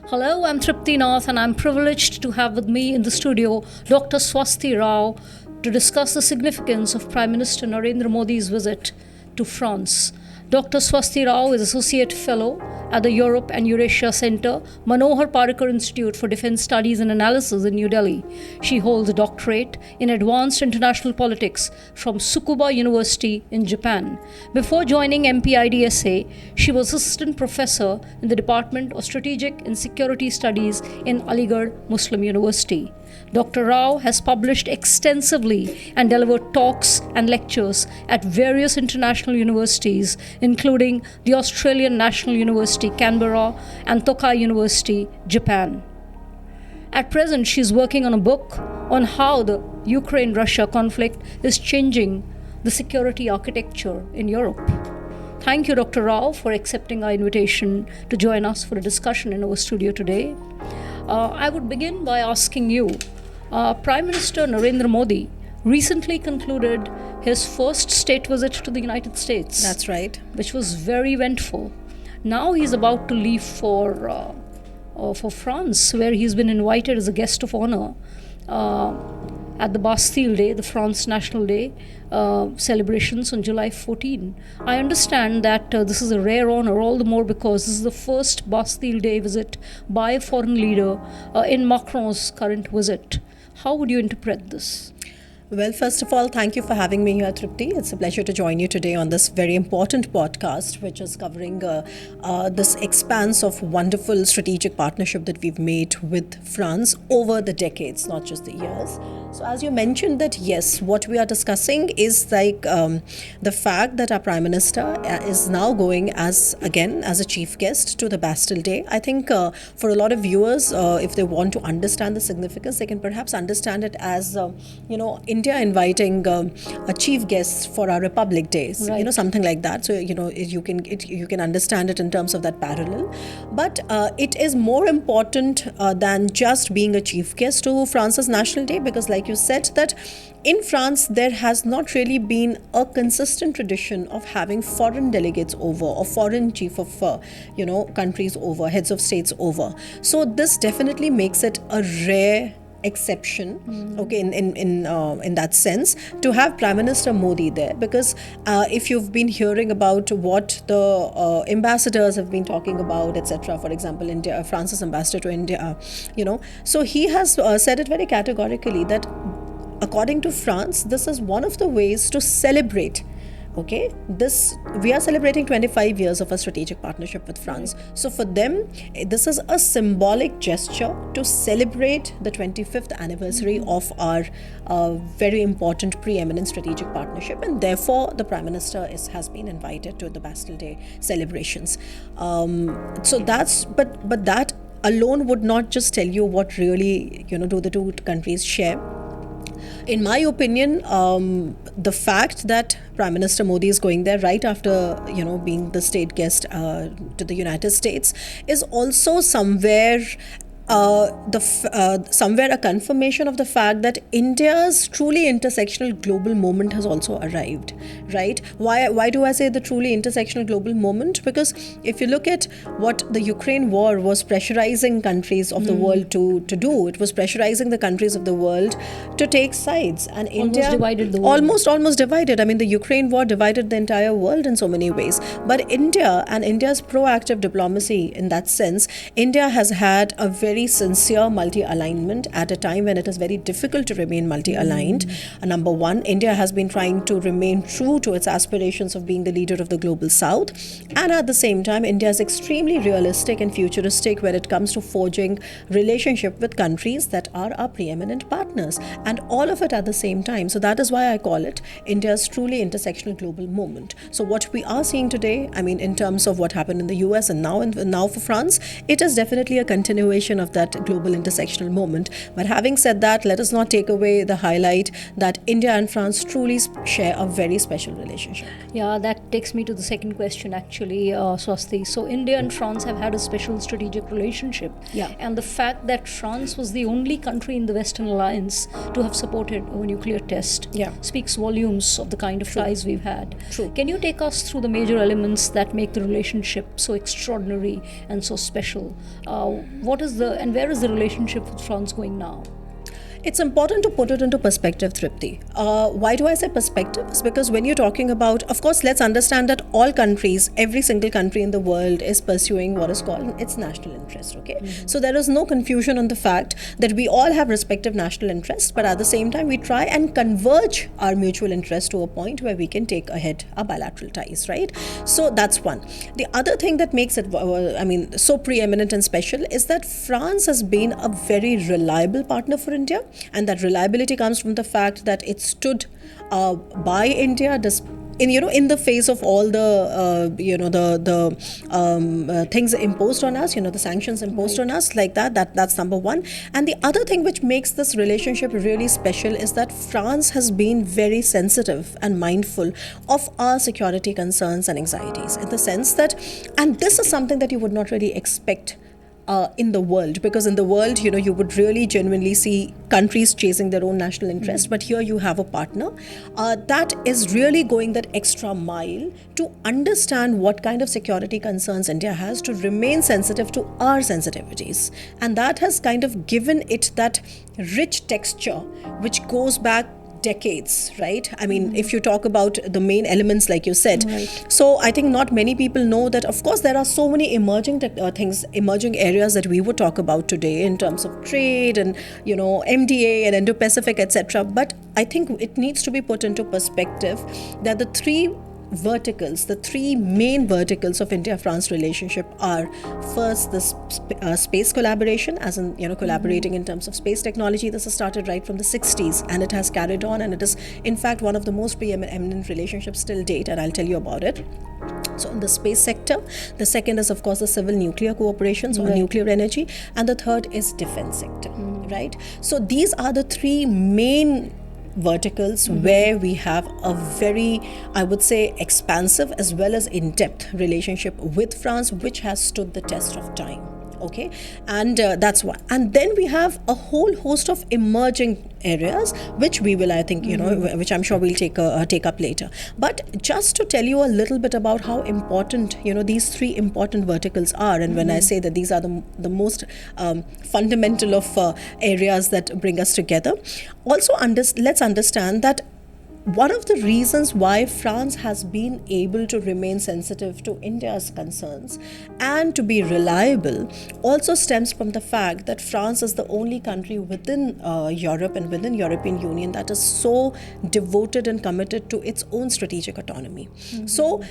Hello, I'm Tripti Nath, and I'm privileged to have with me in the studio Dr. Swasti Rao to discuss the significance of Prime Minister Narendra Modi's visit to France. Dr. Swasti Rao is Associate Fellow at the Europe and Eurasia Center, Manohar Parrikar Institute for Defence Studies and Analyses in New Delhi. She holds a doctorate in Advanced International Politics from Tsukuba University in Japan. Before joining MPIDSA, she was Assistant Professor in the Department of Strategic and Security Studies in Aligarh Muslim University. Dr. Rao has published extensively and delivered talks and lectures at various international universities, including the Australian National University, Canberra, and Tokai University, Japan. At present, she is working on a book on how the Ukraine-Russia conflict is changing the security architecture in Europe. Thank you, Dr. Rao, for accepting our invitation to join us for a discussion in our studio today. I would begin by asking you, Prime Minister Narendra Modi recently concluded his first state visit to the United States. That's right. Which was very eventful. Now he's about to leave for France, where he's been invited as a guest of honor at the Bastille Day, the France National Day celebrations on July 14. I understand that this is a rare honor, all the more because this is the first Bastille Day visit by a foreign leader in Macron's current visit. How would you interpret this? Well, first of all, thank you for having me here, Tripti. It's a pleasure to join you today on this very important podcast, which is covering this expanse of wonderful strategic partnership that we've made with France over the decades, not just the years. So as you mentioned that, yes, what we are discussing is like the fact that our Prime Minister is now going as a chief guest to the Bastille Day. I think for a lot of viewers, if they want to understand the significance, they can perhaps understand it as, India inviting a chief guest for our Republic Days, right. Something like that. So, you can understand it in terms of that parallel. But it is more important than just being a chief guest to France's National Day, because like you said, that in France, there has not really been a consistent tradition of having foreign delegates over or foreign chief of, countries over, heads of states over. So this definitely makes it a rare exception, okay, in that sense, to have Prime Minister Modi there, because if you've been hearing about what the ambassadors have been talking about, etc., for example, France's ambassador to India, so he has said it very categorically that according to France, this is one of the ways to celebrate. Okay, we are celebrating 25 years of a strategic partnership with France. So for them, this is a symbolic gesture to celebrate the 25th anniversary of our very important preeminent strategic partnership, and therefore the Prime Minister has been invited to the Bastille Day celebrations. So but that alone would not just tell you what really do the two countries share. In my opinion, the fact that Prime Minister Modi is going there right after, being the state guest to the United States is also somewhere somewhere a confirmation of the fact that India's truly intersectional global moment has also arrived, right? Why do I say the truly intersectional global moment? Because if you look at what the Ukraine war was pressurizing countries of the world to do, it was pressurizing the countries of the world to take sides, and India divided the world. Almost divided. I mean, the Ukraine war divided the entire world in so many ways. But India and India's proactive diplomacy in that sense, India has had a very sincere multi-alignment at a time when it is very difficult to remain multi-aligned. Number one, India has been trying to remain true to its aspirations of being the leader of the global south, and at the same time, India is extremely realistic and futuristic when it comes to forging relationship with countries that are our preeminent partners, and all of it at the same time. So that is why I call it India's truly intersectional global moment. So what we are seeing today, I mean, in terms of what happened in the US and now for France, it is definitely a continuation of that global intersectional moment. But having said that, let us not take away the highlight that India and France truly share a very special relationship. Yeah, that takes me to the second question, actually, Swasti. So, India and France have had a special strategic relationship. Yeah. And the fact that France was the only country in the Western Alliance to have supported a nuclear test speaks volumes of the kind of ties we've had. True. Can you take us through the major elements that make the relationship so extraordinary and so special? Where is the relationship with France going now? It's important to put it into perspective, Tripti. Why do I say perspective? It's because when you're talking about, of course, let's understand that all countries, every single country in the world is pursuing what is called its national interest, okay? Mm-hmm. So there is no confusion on the fact that we all have respective national interests, but at the same time, we try and converge our mutual interest to a point where we can take ahead our bilateral ties, right? So that's one. The other thing that makes it, so preeminent and special is that France has been a very reliable partner for India. And that reliability comes from the fact that it stood by India in the face of all the things imposed on us, the sanctions imposed on us, like that's number one. And the other thing which makes this relationship really special is that France has been very sensitive and mindful of our security concerns and anxieties, in the sense that, and this is something that you would not really expect in the world, because in the world, you would really genuinely see countries chasing their own national interest, but here you have a partner that is really going that extra mile to understand what kind of security concerns India has, to remain sensitive to our sensitivities, and that has kind of given it that rich texture which goes back decades, right? I mean, if you talk about the main elements, like you said. Right. So I think not many people know that, of course, there are so many emerging emerging areas that we would talk about today in terms of trade and, MDA and IndoPacific, etc. But I think it needs to be put into perspective that the three main verticals of India-France relationship are, first, the space collaboration, as in, collaborating in terms of space technology. This has started right from the 60s, and it has carried on, and it is, in fact, one of the most preeminent relationships till date, and I'll tell you about it. So in the space sector, the second is, of course, the civil nuclear cooperation, so nuclear energy, and the third is defense sector, right? So these are the three main verticals where we have a very, I would say, expansive as well as in-depth relationship with France, which has stood the test of time. Okay, and that's one. And then we have a whole host of emerging areas, which we will, I think, which I'm sure we'll take up later. But just to tell you a little bit about how important, these three important verticals are, and when I say that these are the most fundamental of areas that bring us together, also let's understand that one of the reasons why France has been able to remain sensitive to India's concerns and to be reliable also stems from the fact that France is the only country within Europe and within European Union that is so devoted and committed to its own strategic autonomy. So,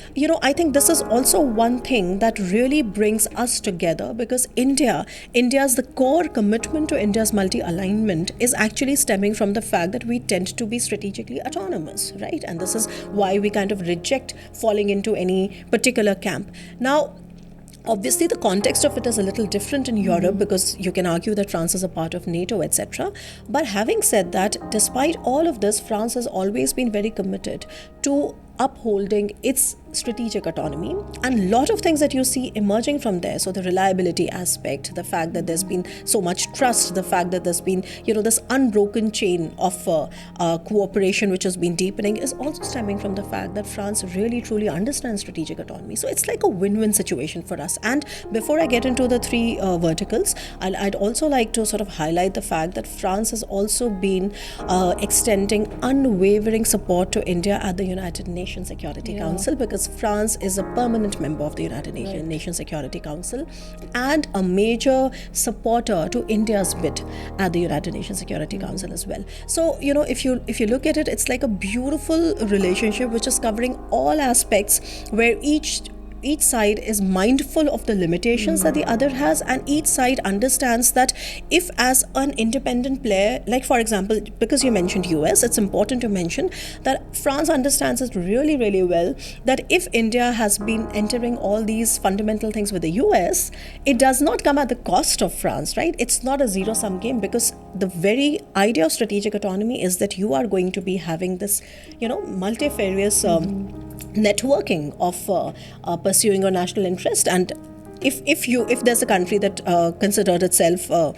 I think this is also one thing that really brings us together, because India's the core commitment to India's multi-alignment is actually stemming from the fact that we tend to be strategically autonomous. Right? And this is why we kind of reject falling into any particular camp. Now, obviously, the context of it is a little different in Europe, because you can argue that France is a part of NATO, etc. But having said that, despite all of this, France has always been very committed to upholding its strategic autonomy, and a lot of things that you see emerging from there. So the reliability aspect, the fact that there's been so much trust, the fact that there's been, this unbroken chain of cooperation which has been deepening, is also stemming from the fact that France really truly understands strategic autonomy. So it's like a win-win situation for us. And before I get into the three verticals, I'd also like to sort of highlight the fact that France has also been extending unwavering support to India at the United Nations Security Council, because France is a permanent member of the United Nations Security Council and a major supporter to India's bid at the United Nations Security Council as well. So, if you look at it, it's like a beautiful relationship which is covering all aspects, where each each side is mindful of the limitations that the other has, and each side understands that if as an independent player, like for example, because you mentioned US, it's important to mention that France understands it really, really well, that if India has been entering all these fundamental things with the US, it does not come at the cost of France, right? It's not a zero-sum game, because the very idea of strategic autonomy is that you are going to be having this, multifarious networking of pursuing your national interest. And if there's a country that considered itself a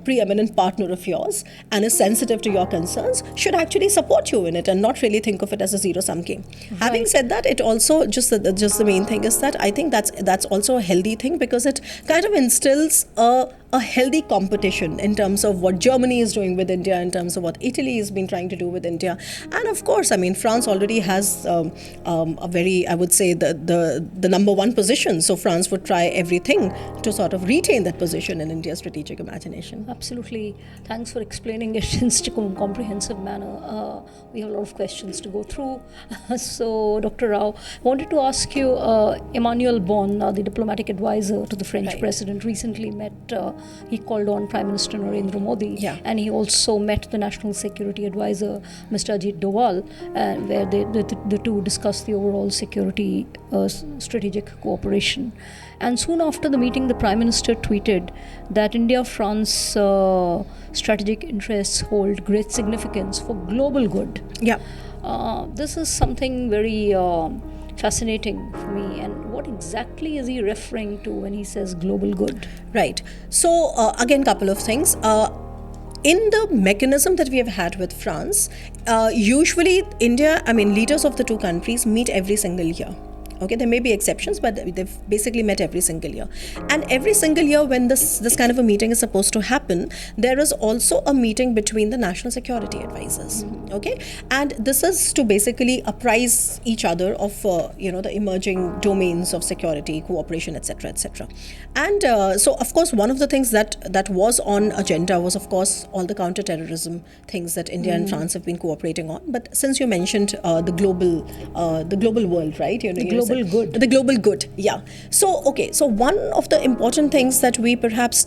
preeminent partner of yours and is sensitive to your concerns, should actually support you in it and not really think of it as a zero-sum game. Right. Having said that, it also just the main thing is that I think that's also a healthy thing, because it kind of instills a healthy competition in terms of what Germany is doing with India, in terms of what Italy has been trying to do with India. And of course, I mean, France already has a very, I would say, the number one position. So France would try everything to sort of retain that position in India's strategic imagination. Absolutely. Thanks for explaining it in such a comprehensive manner. We have a lot of questions to go through. So, Dr. Rao, I wanted to ask you, Emmanuel Bon, the diplomatic advisor to the French president, recently met he called on Prime Minister Narendra Modi, and he also met the National Security Advisor, Mr. Ajit Doval, where the two discussed the overall security strategic cooperation. And soon after the meeting, the Prime Minister tweeted that IndiaFrance strategic interests hold great significance for global good. This is something very fascinating for me. And what exactly is he referring to when he says global good? Right. So again, couple of things. In the mechanism that we have had with France, usually leaders of the two countries meet every single year. Okay, there may be exceptions, but they've basically met every single year. And every single year when this kind of a meeting is supposed to happen, there is also a meeting between the national security advisors. Okay, and this is to basically apprise each other of the emerging domains of security, cooperation, etc., etc. And so, of course, one of the things that was on agenda was, of course, all the counterterrorism things that India and France have been cooperating on. But since you mentioned the global world, right? The global good, yeah. So, okay, so one of the important things that we perhaps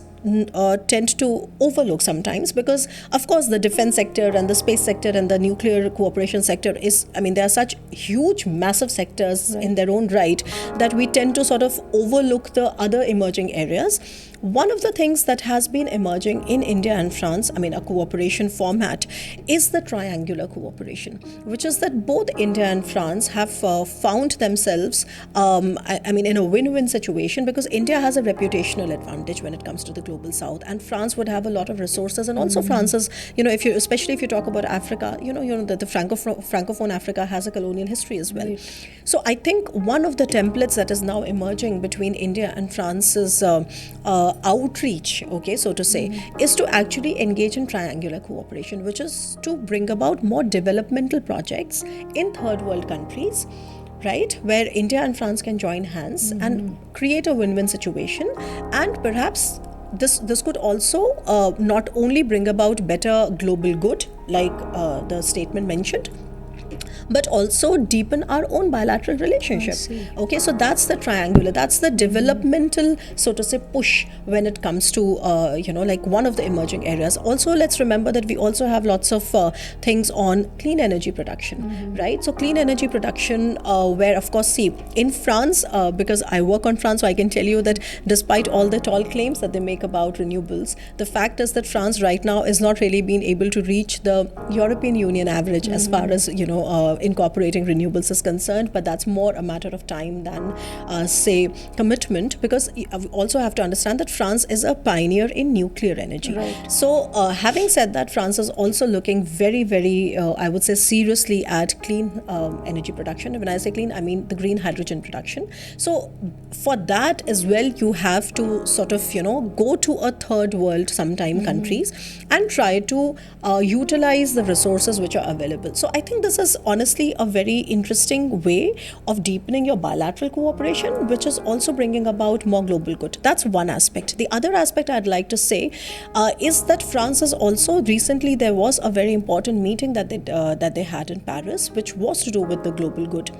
tend to overlook sometimes, because of course the defense sector and the space sector and the nuclear cooperation sector they are such huge, massive sectors in their own right, that we tend to sort of overlook the other emerging areas. One of the things that has been emerging in India and France, a cooperation format, is the triangular cooperation, which is that both India and France have found themselves in a win-win situation, because India has a reputational advantage when it comes to the global south, and France would have a lot of resources. And also France is, especially if you talk about Africa, that the Francophone Africa has a colonial history as well. Right. So I think one of the templates that is now emerging between India and France's outreach, so to say, is to actually engage in triangular cooperation, which is to bring about more developmental projects in third world countries, right, where India and France can join hands and create a win-win situation. And perhaps this could also not only bring about better global good, like the statement mentioned, but also deepen our own bilateral relationship. Okay, so that's the triangular, that's the developmental, so to say, push when it comes to one of the emerging areas. Also, let's remember that we also have lots of things on clean energy production, right? So clean energy production, where of course, in France, because I work on France, so I can tell you that despite all the tall claims that they make about renewables, the fact is that France right now is not really being able to reach the European Union average as far as incorporating renewables is concerned, but that's more a matter of time than say commitment, because we also have to understand that France is a pioneer in nuclear energy. Right. So having said that, France is also looking very, very I would say seriously at clean energy production. When I say clean, I mean the green hydrogen production. So for that as well, you have to sort of go to a third world sometime countries and try to utilize the resources which are available. So I think this is honestly a very interesting way of deepening your bilateral cooperation, which is also bringing about more global good. That's one aspect. The other aspect I'd like to say is that France is also, recently there was a very important meeting that they had in Paris, which was to do with the global good.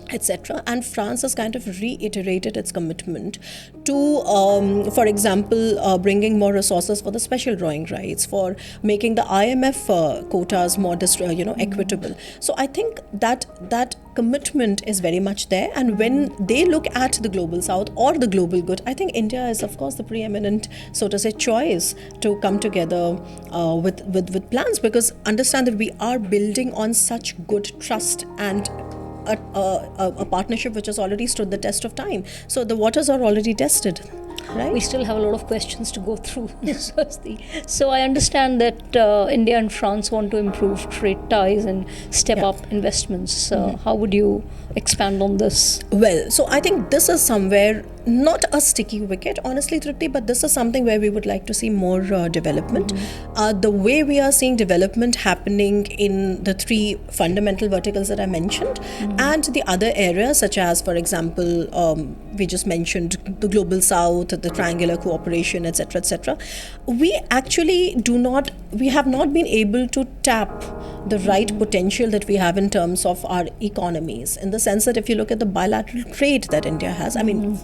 etc. And France has kind of reiterated its commitment to, for example, bringing more resources for the special drawing rights, for making the IMF quotas more, equitable. So I think that commitment is very much there. And when they look at the global south or the global good, I think India is, of course, the preeminent, so to say, choice to come together with plans, because understand that we are building on such good trust and a partnership which has already stood the test of time. So the waters are already tested. Right. We still have a lot of questions to go through. So I understand that India and France want to improve trade ties and step up investments. How would you expand on this? Well, so I think this is somewhere not a sticky wicket, honestly, Tripti, but this is something where we would like to see more development. The way we are seeing development happening in the three fundamental verticals that I mentioned, and the other areas such as, for example, we just mentioned the global south, the triangular cooperation, etc. We actually we have not been able to tap the right potential that we have in terms of our economies, in the sense that if you look at the bilateral trade that India has, I mean,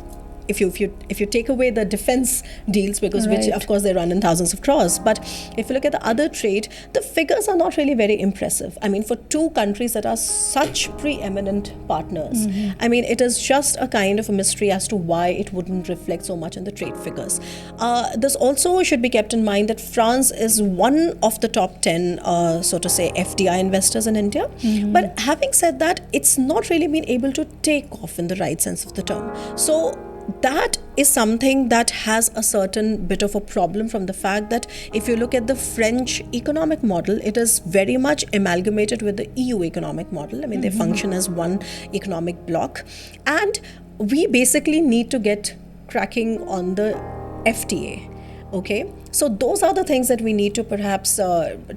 if you take away the defense deals, because which of course they run in thousands of crores, but if you look at the other trade, the figures are not really very impressive. I mean, for two countries that are such preeminent partners, I mean, it is just a kind of a mystery as to why it wouldn't reflect so much in the trade figures. This also should be kept in mind that France is one of the top 10 so to say FDI investors in India, but having said that, it's not really been able to take off in the right sense of the term. So that is something that has a certain bit of a problem, from the fact that if you look at the French economic model, it is very much amalgamated with the EU economic model. I mean, they function as one economic bloc, and we basically need to get cracking on the FTA. Okay, so those are the things that we need to perhaps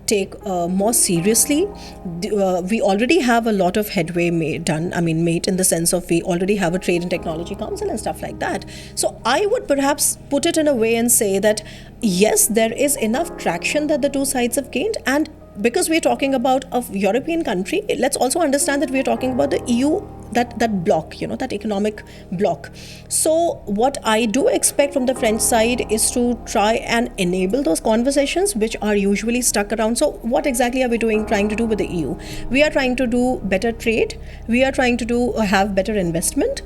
take more seriously. We already have a lot of headway made in the sense of we already have a Trade and Technology Council and stuff like that. So I would perhaps put it in a way and say that yes, there is enough traction that the two sides have gained, and because we're talking about a European country, let's also understand that we're talking about the EU, that block, that economic block. So what I do expect from the French side is to try and enable those conversations which are usually stuck around. So what exactly are we trying to do with the EU? We are trying to do better trade. We are trying to have better investment.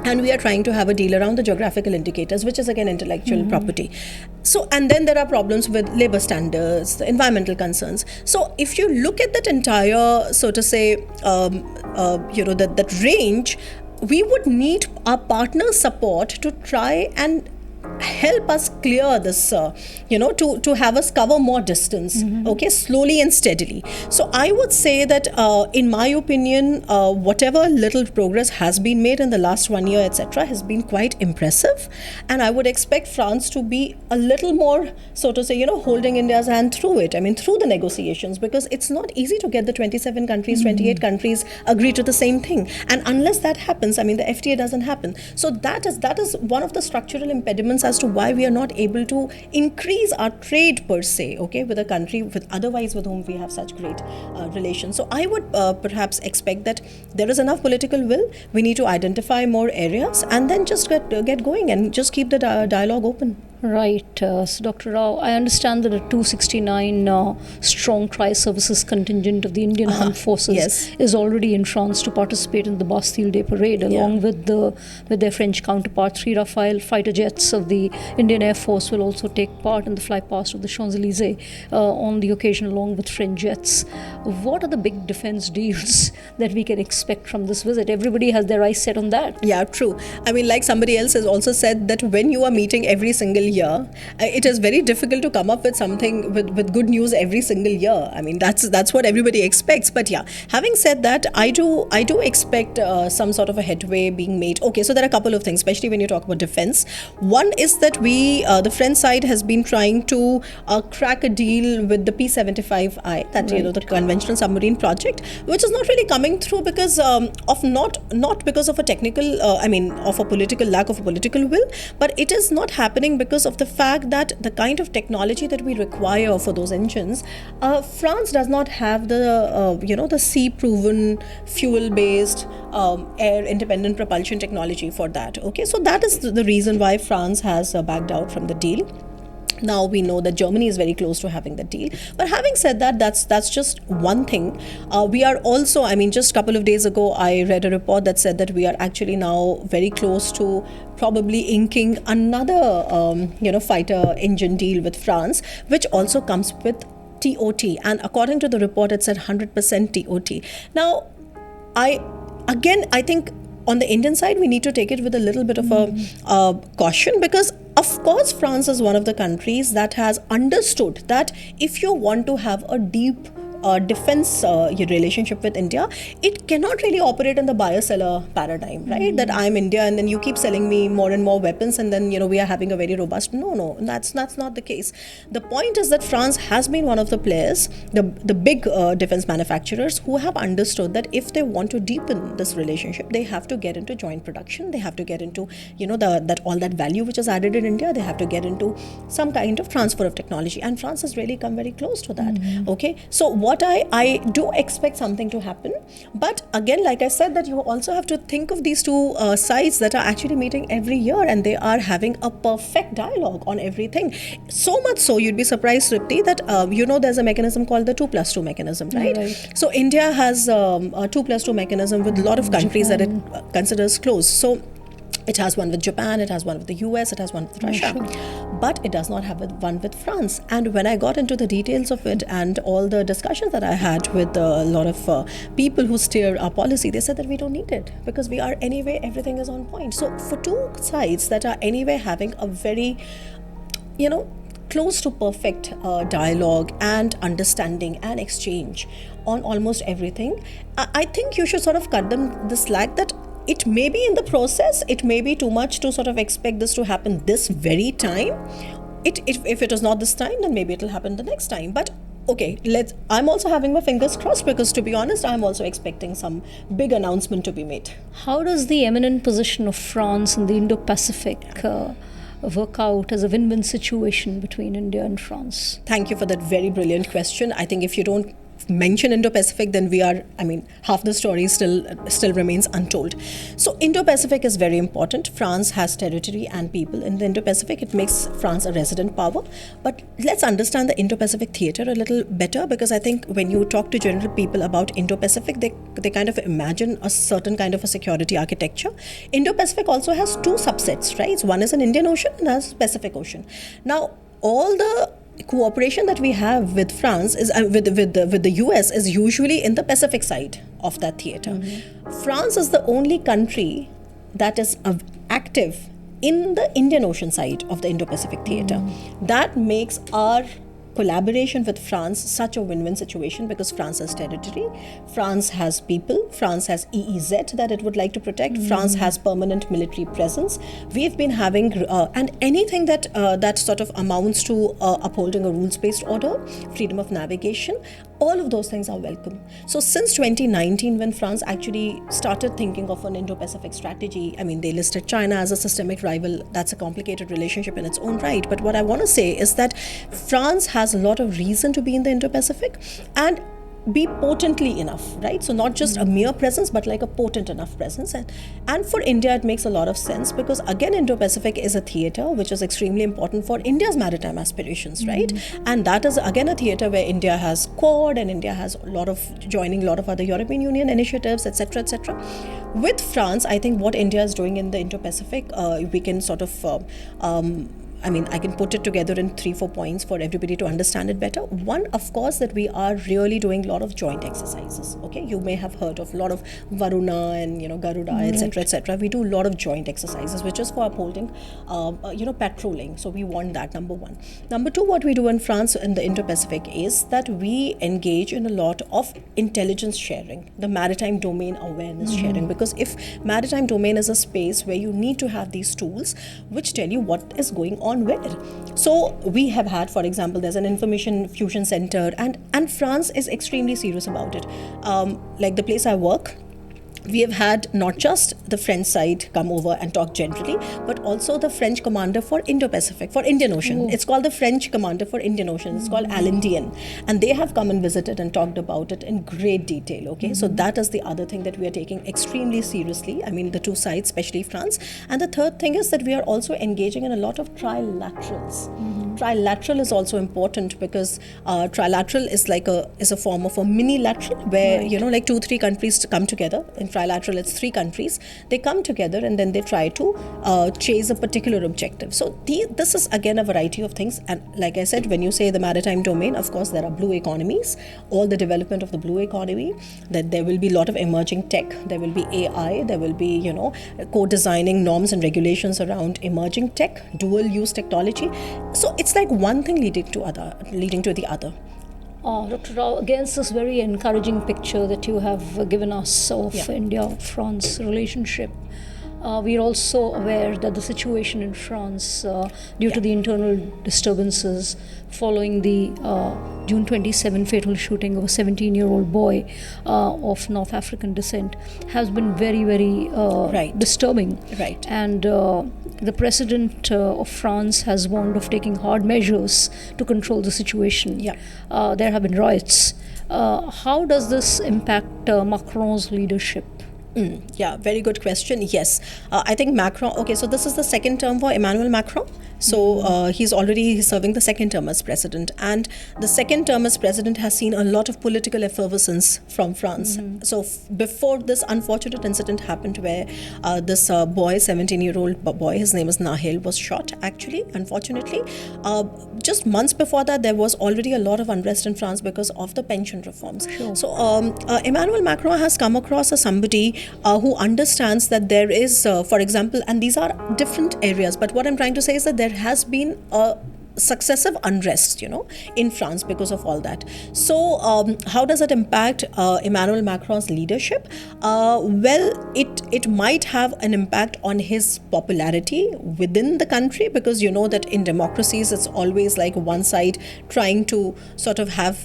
And we are trying to have a deal around the geographical indicators, which is again intellectual property. So, and then there are problems with labor standards, the environmental concerns. So if you look at that entire, so to say, that range, we would need our partner support to try and help us clear this, to have us cover more distance, okay, slowly and steadily. So I would say that, in my opinion, whatever little progress has been made in the last 1 year, etc., has been quite impressive. And I would expect France to be a little more, so to say, holding India's hand through it. I mean, through the negotiations, because it's not easy to get the 27 countries, 28 countries agree to the same thing. And unless that happens, I mean, the FTA doesn't happen. So that is one of the structural impediments as to why we are not able to increase our trade per se, okay, with a country with whom we have such great relations. So I would perhaps expect that there is enough political will. We need to identify more areas and then just get going and just keep the dialogue open. Right. So Dr. Rao, I understand that a 269 strong tri-services contingent of the Indian Armed Forces is already in France to participate in the Bastille Day Parade, along with their French counterpart. 3 Rafale fighter jets of the Indian Air Force will also take part in the flypast of the Champs-Élysées on the occasion, along with French jets. What are the big defense deals that we can expect from this visit? Everybody has their eyes set on that. Yeah, true. I mean, like somebody else has also said, that when you are meeting every single year, it is very difficult to come up with something with good news every single year. I mean, that's what everybody expects. But yeah, having said that, I do expect some sort of a headway being made. Okay, so there are a couple of things, especially when you talk about defense. One is that the French side has been trying to crack a deal with the P-75I, that the conventional submarine project, which is not really coming through because of not because of a technical, of a political lack of a political will, but it is not happening because because of the fact that the kind of technology that we require for those engines, France does not have the sea-proven, fuel-based, air-independent propulsion technology for that. Okay, so that is the reason why France has backed out from the deal. Now we know that Germany is very close to having the deal. But having said that, that's just one thing. We are also, just a couple of days ago, I read a report that said that we are actually now very close to probably inking another, fighter engine deal with France, which also comes with TOT. And according to the report, it said 100% TOT. Now, I think on the Indian side, we need to take it with a little bit of a caution, because of course France is one of the countries that has understood that if you want to have a deep defense relationship with India, it cannot really operate in the buyer-seller paradigm, right? That I'm India and then you keep selling me more and more weapons and then, we are having a very robust... No, that's not the case. The point is that France has been one of the players, the big defense manufacturers, who have understood that if they want to deepen this relationship, they have to get into joint production, they have to get into, that all that value which is added in India, they have to get into some kind of transfer of technology. And France has really come very close to that. Okay, so what I do expect something to happen, but again, like I said, that you also have to think of these two sides that are actually meeting every year, and they are having a perfect dialogue on everything. So much so, you'd be surprised, Tripti, that there's a mechanism called the 2+2 mechanism, right? So India has a 2+2 mechanism with a lot of countries that it considers close. So it has one with Japan, it has one with the US, it has one with Russia. But it does not have one with France. And when I got into the details of it and all the discussions that I had with a lot of people who steer our policy, they said that we don't need it because we are anyway, everything is on point. So for two sides that are anyway having a very, close to perfect dialogue and understanding and exchange on almost everything, I think you should sort of cut them the slack that it may be in the process, it may be too much to sort of expect this to happen this very time. If it is not this time, then maybe it will happen the next time. But okay, I'm also having my fingers crossed, because to be honest, I'm also expecting some big announcement to be made. How does the eminent position of France in the Indo-Pacific work out as a win-win situation between India and France? Thank you for that very brilliant question. I think if you don't mention Indo-Pacific, then we are, half the story still remains untold. So Indo-Pacific is very important. France has territory and people in the Indo-Pacific. It makes France a resident power. But let's understand the Indo-Pacific theater a little better, because I think when you talk to general people about Indo-Pacific, they kind of imagine a certain kind of a security architecture. Indo-Pacific also has two subsets, right? So one is an Indian Ocean and has Pacific Ocean. Now, all the cooperation that we have with France is with the US is usually in the Pacific side of that theater. France is the only country that is active in the Indian Ocean side of the Indo-Pacific theater. That makes our collaboration with France such a win-win situation, because France has territory, France has people, France has EEZ that it would like to protect, France has permanent military presence. We've been having and anything that sort of amounts to upholding a rules-based order, freedom of navigation, all of those things are welcome. So since 2019, when France actually started thinking of an Indo-Pacific strategy, they listed China as a systemic rival. That's a complicated relationship in its own right. But what I want to say is that France has a lot of reason to be in the Indo-Pacific and be potently enough, right? So not just a mere presence, but like a potent enough presence. And for India, it makes a lot of sense, because again, Indo-Pacific is a theater which is extremely important for India's maritime aspirations, right? And that is again a theater where India has Quad, and India has joining a lot of other European Union initiatives, etc., etc. With France, I think what India is doing in the Indo-Pacific, we can sort of I can put it together in 3-4 points for everybody to understand it better. One, of course, that we are really doing a lot of joint exercises. Okay, you may have heard of a lot of Varuna and Garuda, etc., etc. We do a lot of joint exercises, which is for upholding, patrolling. So we want that, number one. Number two, what we do in France in the Indo-Pacific is that we engage in a lot of intelligence sharing, the maritime domain awareness sharing. Because if maritime domain is a space where you need to have these tools which tell you what is going on where. So we have had, for example, there's an information fusion center, and France is extremely serious about it. Like the place I work, we have had not just the French side come over and talk generally, but also the French commander for Indo-Pacific, for Indian Ocean. It's called the French commander for Indian Ocean. It's called Alan Dian. And they have come and visited and talked about it in great detail. Okay, so that is the other thing that we are taking extremely seriously. I mean, the two sides, especially France. And the third thing is that we are also engaging in a lot of trilaterals. Trilateral is also important because trilateral is like a form of a mini lateral where, like 2-3 countries come together. In trilateral, it's 3 countries. They come together and then they try to chase a particular objective. So this is again a variety of things. And like I said, when you say the maritime domain, of course, there are blue economies, all the development of the blue economy, that there will be a lot of emerging tech, there will be AI, there will be, co-designing norms and regulations around emerging tech, dual use technology. So it's like one thing leading to the other. Dr. Rao, against this very encouraging picture that you have given us of India-France relationship, we are also aware that the situation in France, due to the internal disturbances following the June 27 fatal shooting of a 17-year-old boy of North African descent, has been very, very disturbing. Right. And the president of France has warned of taking hard measures to control the situation. There have been riots. How does this impact Macron's leadership? Very good question. Yes, I think Macron. Okay, so this is the second term for Emmanuel Macron. So he's already serving the second term as president, and the second term as president has seen a lot of political effervescence from France. So before this unfortunate incident happened, where this boy, 17-year-old boy, his name is Nahel, was shot. Actually, unfortunately, just months before that, there was already a lot of unrest in France because of the pension reforms. So Emmanuel Macron has come across as somebody who understands that there is, for example, and these are different areas, but what I'm trying to say is that there has been a successive unrest, in France because of all that. So how does it impact Emmanuel Macron's leadership? Well, it might have an impact on his popularity within the country, because you know that in democracies it's always like one side trying to sort of have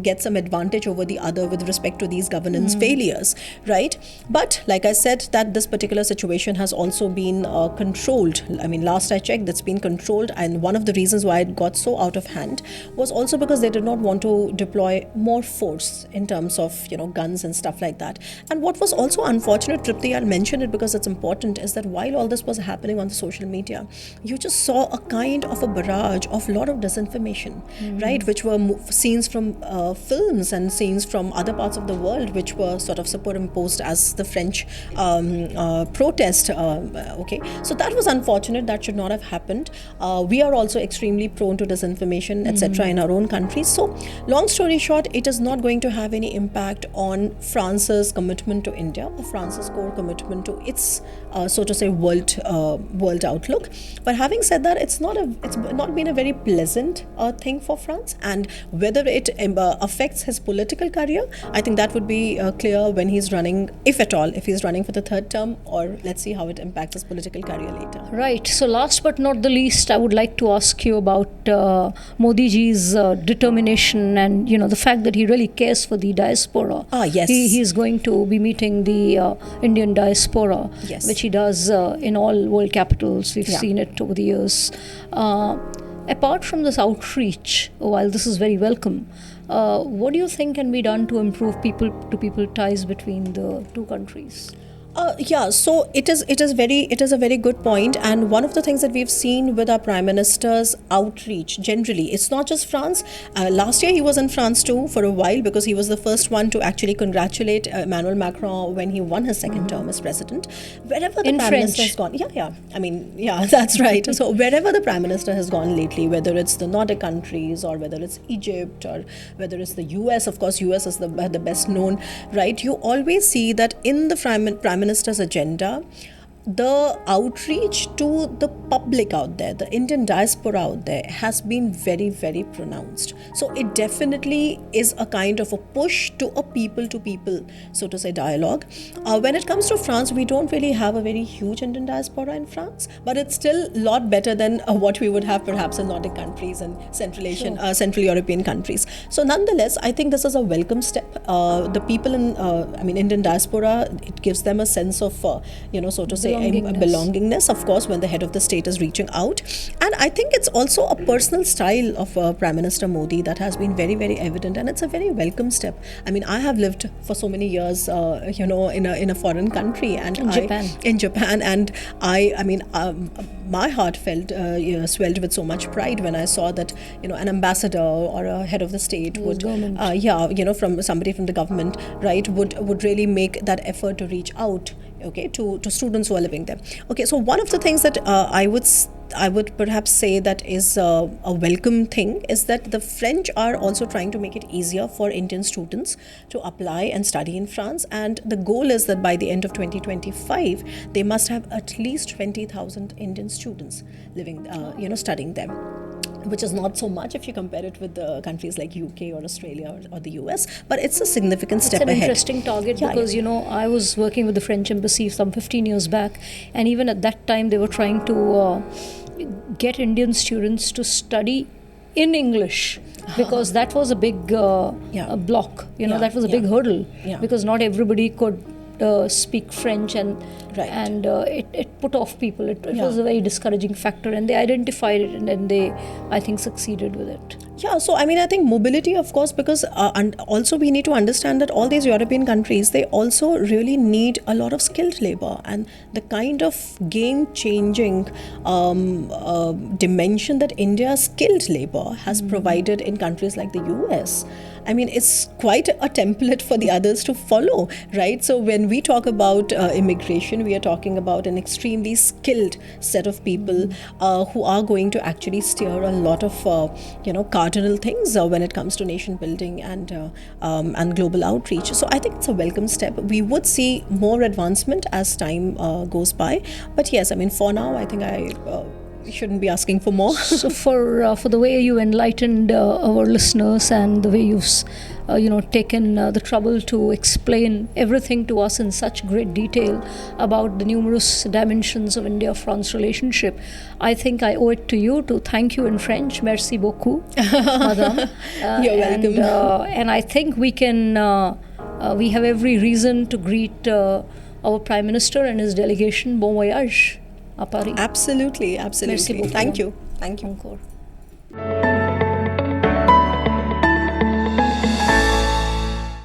get some advantage over the other with respect to these governance failures, right? But like I said, that this particular situation has also been controlled. I mean, last I checked, that's been controlled, and one of the reasons why it got so out of hand was also because they did not want to deploy more force in terms of guns and stuff like that. And what was also unfortunate, Tripti, I'll mention it because it's important, is that while all this was happening on the social media, you just saw a kind of a barrage of a lot of disinformation, right, which were scenes from films and scenes from other parts of the world, which were sort of superimposed as the French protest. Okay, so that was unfortunate. That should not have happened. We are also extremely prone to disinformation, etc. in our own countries. So long story short, it is not going to have any impact on France's commitment to India, or France's core commitment to its so to say world outlook. But having said that, it's not been a very pleasant thing for France, and whether it affects his political career, I think that would be clear when he's running, if at all, if he's running for the third term, or let's see how it impacts his political career later. Right. So last but not the least, I would like to ask you about Modi ji's determination and the fact that he really cares for the diaspora. Yes. He is going to be meeting the Indian diaspora, which he does in all world capitals. We've seen it over the years. Apart from this outreach, while this is very welcome, what do you think can be done to improve people-to-people ties between the two countries? So it is a very good point, and one of the things that we've seen with our Prime Minister's outreach generally, it's not just France. Last year he was in France too for a while, because he was the first one to actually congratulate Emmanuel Macron when he won his second term as president. Wherever the Prime Minister has gone, that's right. So wherever the Prime Minister has gone lately, whether it's the Nordic countries or whether it's Egypt or whether it's the US, of course US is the best known, right? You always see that in the Prime Minister's agenda, the outreach to the public out there, the Indian diaspora out there, has been very, very pronounced. So it definitely is a kind of a push to a people to people, so to say, dialogue. When it comes to France, we don't really have a very huge Indian diaspora in France, but it's still a lot better than what we would have perhaps in Nordic countries and Central Asian, Central European countries. So nonetheless, I think this is a welcome step. The people in, Indian diaspora, it gives them a sense of, so to say, belongingness, of course, when the head of the state is reaching out. And I think it's also a personal style of Prime Minister Modi that has been very, very evident, and it's a very welcome step. I mean, I have lived for so many years, in a foreign country, and in Japan, and my heart felt swelled with so much pride when I saw that an ambassador or a head of the state would, from somebody from the government, right, would really make that effort to reach out, okay, to students who are living there. Okay, so one of the things that I would perhaps say that is a welcome thing is that the French are also trying to make it easier for Indian students to apply and study in France, and the goal is that by the end of 2025 they must have at least 20,000 Indian students living, studying there, which is not so much if you compare it with the countries like UK or Australia or the US, but it's a significant step ahead. It's an interesting target because, I was working with the French embassy some 15 years back, and even at that time they were trying to get Indian students to study in English, because that was a big block, that was a big hurdle, because not everybody could speak French, and it put off people. It was a very discouraging factor, and they identified it, and then they, I think, succeeded with it. Yeah, so I think mobility, of course, because and also we need to understand that all these European countries, they also really need a lot of skilled labor, and the kind of game-changing dimension that India's skilled labor has provided in countries like the US, it's quite a template for the others to follow, right? So when we talk about immigration, we are talking about an extremely skilled set of people who are going to actually steer a lot of, cardinal things when it comes to nation building and global outreach. So I think it's a welcome step. We would see more advancement as time goes by. But yes, for now, I think we shouldn't be asking for more. So for the way you enlightened our listeners, and the way you've taken the trouble to explain everything to us in such great detail about the numerous dimensions of India-France relationship, I think I owe it to you to thank you in French. Merci beaucoup, madame. You're welcome. And I think we have every reason to greet our Prime Minister and his delegation. Bon voyage à Paris. Absolutely. Merci beaucoup. Thank you. Encore.